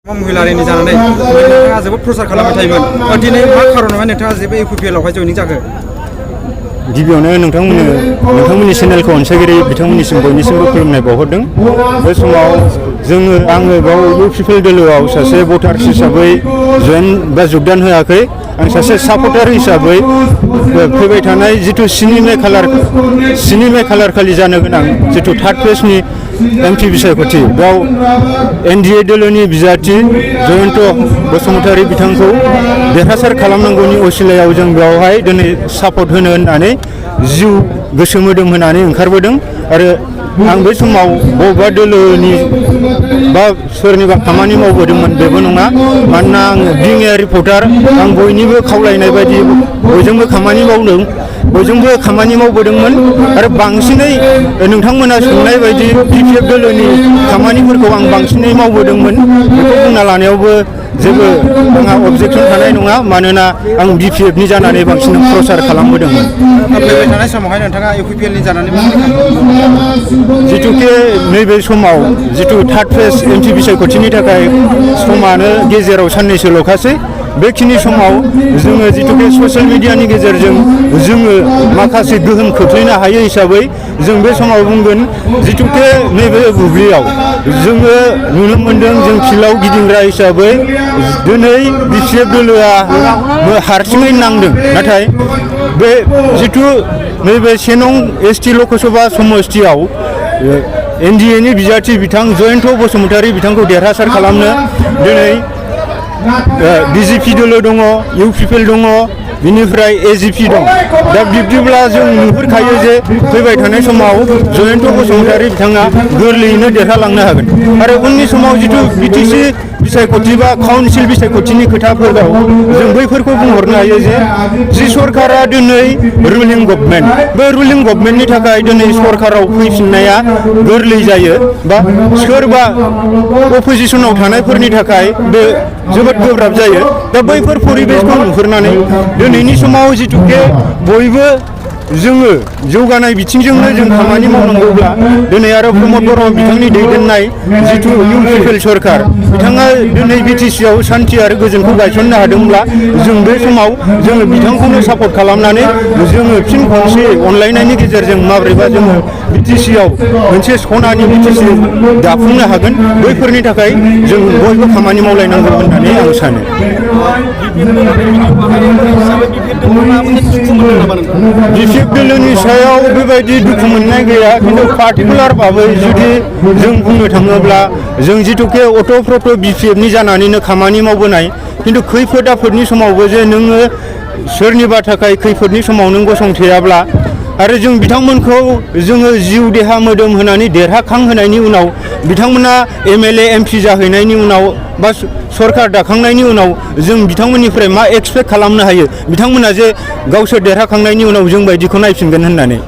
महिलारिनि जानानै नोंथाङा जोबोद प्रसार खालामबाय थायोमोन दिनै मा खारनावहाय नोंथाङा जेबो इउपिपिएलआवहाय जयनिं जाखो गिबियावनो नोंथांमोननि चेनेलखौ अनसायगिरि बिथांमोननिसिम बयनिसिमबो खुलुमनाय बावहरदों। बे समाव आङो गाव इउपिपिएल दोलोआव सासे भटार्स हिसाबै जयेन बा जगदान होआखै। आं सासे सापर्टार हिसाबै फैबाय थानाय जिथु 7 मे खालार खालि जानो गोनां जिथु थार्ड फेजनि एमपि बिसायख'थि बेयाव एनडिए दोलोनि बिजाथि जयन्त बसुमतारी बिथांखौ देरहासार खालामनांगौनि असिलायाव जों बेवहाय दिनै सापर्ट होनो होननानै जिउ गोसो मोदोम होनानै ओंखारबोदों। आरो आं बै समाव बबेबा दोलोनि बा सोरनिबा खामानि मावबोदोंमोन बेबो नङा। मानोना आङो बिं ए रिपर्टार, आं बयनिबो खावलायनाय बायदि बयजोंबो खामानि मावबोदोंमोन। आरो बांसिनै नोंथांमोना सोंनाय बायदि बिपिएफ दोलोनि खामानिफोरखौ आं बांसिनै मावबोदोंमोन। बेखौ बुंना लानायावबो जेबो आंहा अबजेक्सन थानाय नङा, मानोना आं बिपिएफनि जानानै बांसिन प्रसार खालामबोदोंमोन। फैबाय थानाय समावहाय नोंथाङा इउपिपिएलनि जानानै जिथुके नैबे समाव जिथु थार्ड फेज एमपि बिसायख'थिनि थाखाय समानो गेजेराव साननैसोल'खासै। बेखिनि समाव जोङो जिथुके ससियेल मिडियानि गेजेरजों जोङो माखासे गोहोम खोख्लैनो हायो हिसाबै जों बे समाव बुंगोन जिथुके नैबे बुब्लियाव जोङो नुनो मोन्दों। जों फिल्डआव गिदिंग्रा हिसाबै दिनै बिपिएफ दोलोआ हारसिङै नांदों। नाथाय बे जिथु नैबे 1 नं एसटि लकसभा समस्तियाव एनडिएनि बिजाथि बिथां जयन्त बसुमतारी बिथांखौ देरहासार खालामनो दिनै बिजेपि दोलो दङ, इउपिपिएल दङ, बिनिफ्राय एजिपि दं। दा बिब्दिब्ला जों नुहुरखायो जे फैबाय थानाय समाव जयन्त बसुमतारी बिथाङा गोरलैयैनो देरहालांनो हागोन। आरो उननि समाव जिथु बिटिसि बिसायख'थि बा काउन्सिल बिसायख'थिनि खोथाफोराव जों बैफोरखौ बुंहरनो हायो जे सरकारा दिनै रुलिं गभर्नमेन्ट, बे रुलिं गभर्नमेन्टनि थाखाय दिनै सरकाराव फैफिननाया गोरलै जायो बा सोरबा अपोजिसनाव थानायफोरनि थाखाय बे जोबोद गोब्राब जायो। दा बैफोर परिबेसखौ नुहुरनानै दिनैनि समाव जिथुके बयबो जोङो जौगानाय बिथिंजोंनो जों खामानि मावनांगौब्ला दिनै आरो प्रमद बर' बिथांनि दैदेननाय जिथु इउपिपिएल सरकार बिथाङा दिनै बिटिसिआव सान्थि आरो गोजोनखौ गायसननो हादोंब्ला जों बे समाव जोङो बिथांखौनो सापर्ट खालामनानै जोङो फिन खनसे अनलायनायनि गेजेरजों माबोरैबा जोङो बिटिसिआव मोनसे सनानि बिटिसि दाफुंनो हागोन। बैफोरनि थाखाय जों बयबो खामानि मावलायनांगौ होननानै आं सानो। बिपिएफ दोलोनि सायाव बेबायदि दुखु मोननाय गैया, खिन्थु पार्टिकुलार भाबै जुदि जों बुंनो थाङोब्ला जों जिथुके अट'प्रट' बिपिएफनि जानानैनो खामानि मावबोनाय, खिन्थु खैफोद आफोदनि समावबो जे नोङो सोरनिबा थाखाय खैफोदनि समाव नों गसंथेयाब्ला आरो जों बिथांमोनखौ जोङो जिउ देहा मोदोम होनानै देरहाखांहोनायनि उनाव बिथांमोना एमएलए एमपि जाहैनायनि उनाव बा सरकार दाखांनायनि उनाव जों बिथांमोननिफ्राय मा एक्सपेक्ट खालामनो हायो बिथांमोना जे गावसोर देरहाखांनायनि उनाव जों बायदिखौ नायफिनगोन होननानै।